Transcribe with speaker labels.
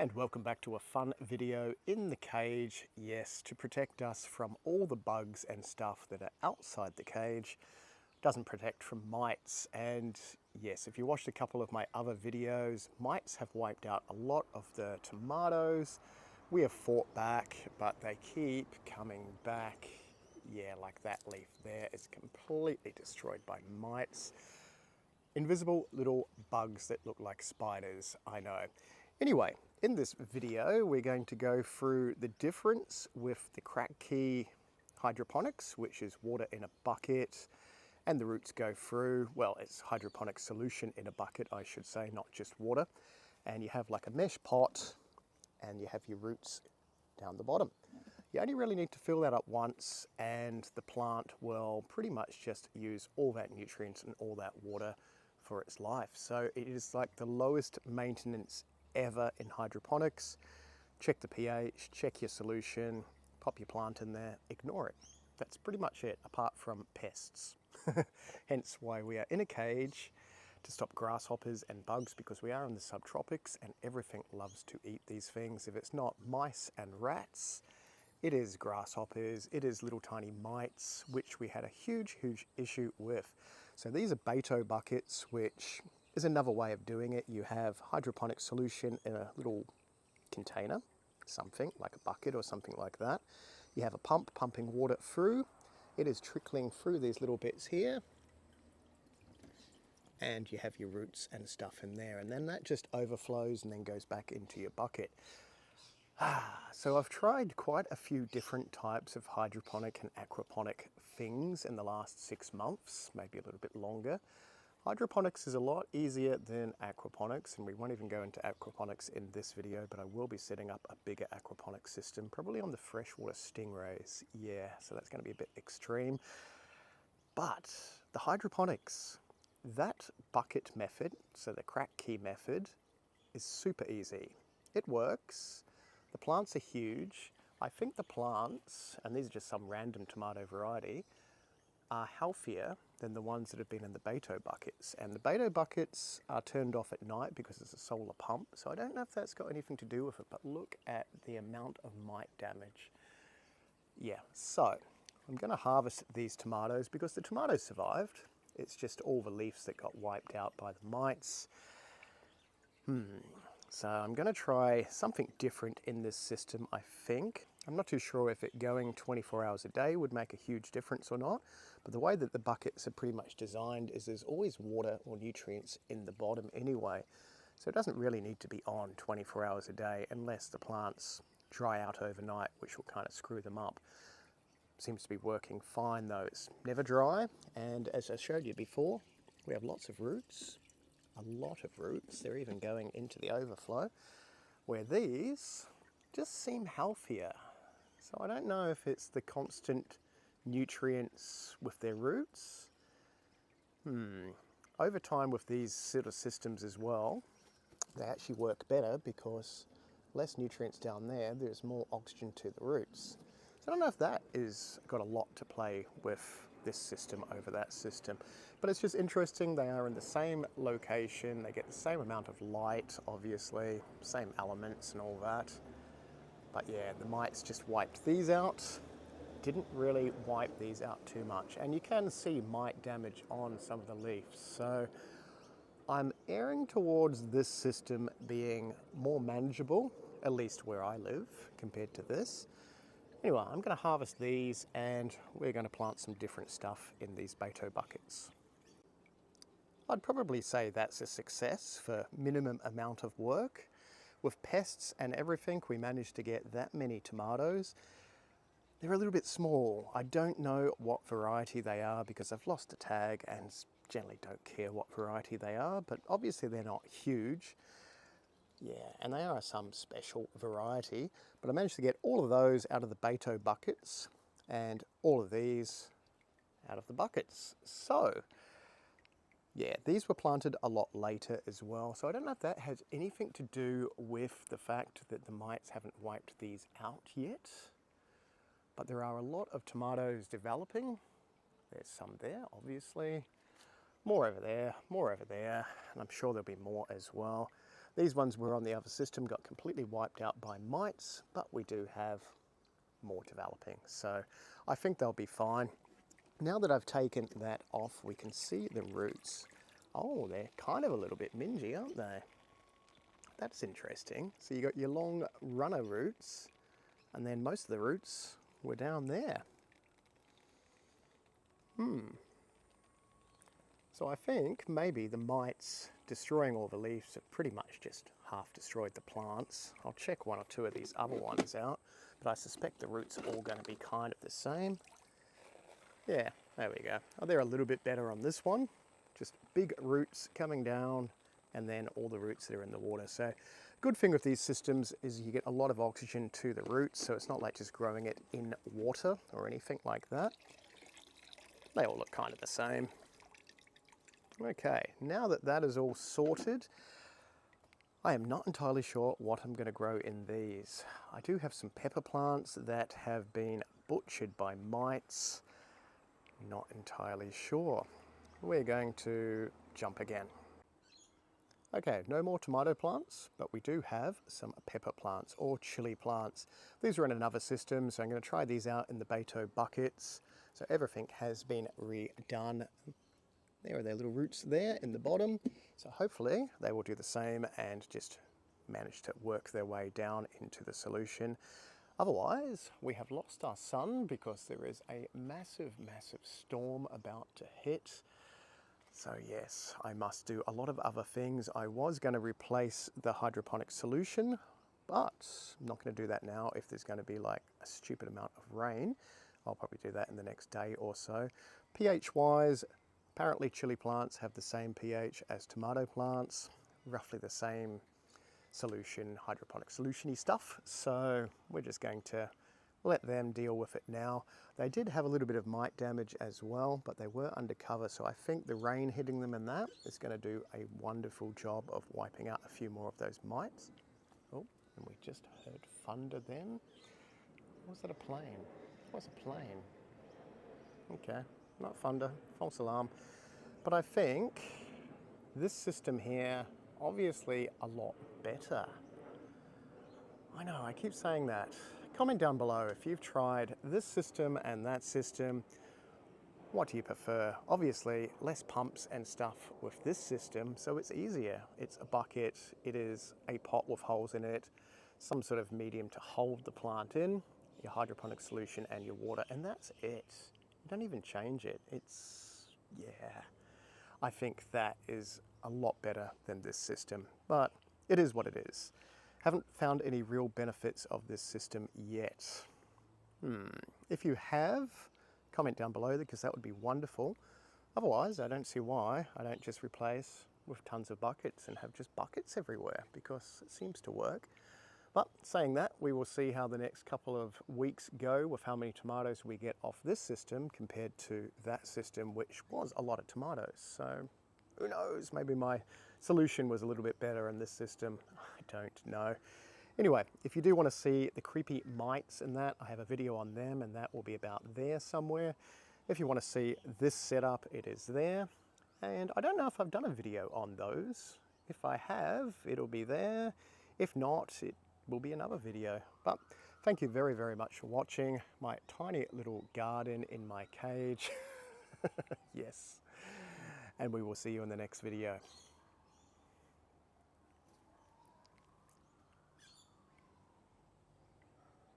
Speaker 1: And welcome back to a fun video in the cage. Yes, to protect us from all the bugs and stuff that are outside the cage. Doesn't protect from mites. And yes, if you watched a couple of my other videos, mites have wiped out a lot of the tomatoes. We have fought back, but they keep coming back. Yeah, like that leaf there is completely destroyed by mites. Invisible little bugs that look like spiders, I know. Anyway, in this video, we're going to go through the difference with the KRATKY Hydroponics, which is water in a bucket, and the roots go through, well, it's hydroponic solution in a bucket, I should say, not just water. And you have like a mesh pot, and you have your roots down the bottom. You only really need to fill that up once, and the plant will pretty much just use all that nutrients and all that water for its life. So it is like the lowest maintenance ever in hydroponics. Check the pH, check your solution, pop your plant in there, ignore it. That's pretty much it, apart from pests. Hence why we are in a cage, to stop grasshoppers and bugs, because we are in the subtropics and everything loves to eat these things. If it's not mice and rats, it is grasshoppers, it is little tiny mites, which we had a huge issue with. So these are bato buckets, which is another way of doing it. You have hydroponic solution in a little container, something like a bucket or something like that. You have a pump pumping water through. It is trickling through these little bits here. And you have your roots and stuff in there. And then that just overflows and then goes back into your bucket. So I've tried quite a few different types of hydroponic and aquaponic things in the last 6 months, maybe a little bit longer. Hydroponics is a lot easier than aquaponics, and we won't even go into aquaponics in this video, but I will be setting up a bigger aquaponic system, probably on the freshwater stingrays. Yeah, so that's going to be a bit extreme. But the hydroponics, that bucket method, so the KRATKY method, is super easy. It works. The plants are huge. I think the plants, and these are just some random tomato variety, are healthier than the ones that have been in the bato buckets. And the bato buckets are turned off at night because it's a solar pump. So I don't know if that's got anything to do with it, but look at the amount of mite damage. Yeah, so I'm gonna harvest these tomatoes because the tomatoes survived. It's just all the leaves that got wiped out by the mites. So I'm going to try something different in this system, I think. I'm not too sure if it going 24 hours a day would make a huge difference or not, but the way that the buckets are pretty much designed is there's always water or nutrients in the bottom anyway. So it doesn't really need to be on 24 hours a day unless the plants dry out overnight, which will kind of screw them up. Seems to be working fine though. It's never dry, and as I showed you before, we have lots of roots. A lot of roots. They're even going into the overflow, where these just seem healthier. So I don't know if it's the constant nutrients with their roots. Over time with these sort of systems as well, they actually work better because less nutrients down there, there's more oxygen to the roots. So I don't know if that is got a lot to play with this system over that system, but it's just interesting. They are in the same location, they get the same amount of light, obviously, same elements and all that. But yeah, the mites just wiped these out. Didn't really wipe these out too much, and you can see mite damage on some of the leaves. So I'm erring towards this system being more manageable, at least where I live, compared to this. Anyway, I'm going to harvest these and we're going to plant some different stuff in these bato buckets. I'd probably say that's a success for minimum amount of work. With pests and everything, we managed to get that many tomatoes. They're a little bit small. I don't know what variety they are because I've lost a tag and generally don't care what variety they are, but obviously they're not huge. Yeah, and they are some special variety, but I managed to get all of those out of the bato buckets and all of these out of the buckets. So, yeah, these were planted a lot later as well. So I don't know if that has anything to do with the fact that the mites haven't wiped these out yet, but there are a lot of tomatoes developing. There's some there, obviously. More over there, and I'm sure there'll be more as well. These ones were on the other system, got completely wiped out by mites, but we do have more developing. So I think they'll be fine. Now that I've taken that off, we can see the roots. Oh, they're kind of a little bit mingy, aren't they? That's interesting. So you got your long runner roots, and then most of the roots were down there. So I think maybe the mites destroying all the leaves have pretty much just half destroyed the plants. I'll check one or two of these other ones out, but I suspect the roots are all going to be kind of the same. Yeah, there we go. Oh, they're a little bit better on this one. Just big roots coming down, and then all the roots that are in the water. So good thing with these systems is you get a lot of oxygen to the roots, so it's not like just growing it in water or anything like that. They all look kind of the same. Okay, now that that is all sorted, I am not entirely sure what I'm going to grow in these. I do have some pepper plants that have been butchered by mites. Not entirely sure. We're going to jump again. Okay, no more tomato plants, but we do have some pepper plants or chili plants. These are in another system, so I'm going to try these out in the bato buckets. So everything has been redone. There are their little roots there in the bottom. So hopefully they will do the same and just manage to work their way down into the solution. Otherwise, we have lost our sun because there is a massive, massive storm about to hit. So yes, I must do a lot of other things. I was going to replace the hydroponic solution, but I'm not going to do that now if there's going to be like a stupid amount of rain. I'll probably do that in the next day or so. pH-wise, apparently chili plants have the same pH as tomato plants, roughly the same solution, hydroponic solution-y stuff. So we're just going to let them deal with it now. They did have a little bit of mite damage as well, but they were undercover. So I think the rain hitting them and that is going to do a wonderful job of wiping out a few more of those mites. Oh, and we just heard thunder then. Was that a plane? What's a plane? Okay, not thunder, false alarm. But I think this system here, obviously a lot better. I know, I keep saying that. Comment down below if you've tried this system and that system. What do you prefer? Obviously, less pumps and stuff with this system, so it's easier. It's a bucket, it is a pot with holes in it, some sort of medium to hold the plant in, your hydroponic solution and your water, and that's it. You don't even change it. It's, yeah. I think that is a lot better than this system, but it is what it is. Haven't found any real benefits of this system yet. If you have, comment down below because that would be wonderful. Otherwise, I don't see why I don't just replace with tons of buckets and have just buckets everywhere, because it seems to work. But saying that, we will see how the next couple of weeks go with how many tomatoes we get off this system compared to that system, which was a lot of tomatoes. So who knows, maybe my solution was a little bit better in this system. I don't know. Anyway, if you do want to see the creepy mites and that, I have a video on them and that will be about there somewhere. If you want to see this setup, it is there. And I don't know if I've done a video on those. If I have, it'll be there. If not, it will be another video. But thank you very, very much for watching my tiny little garden in my cage. Yes. And we will see you in the next video.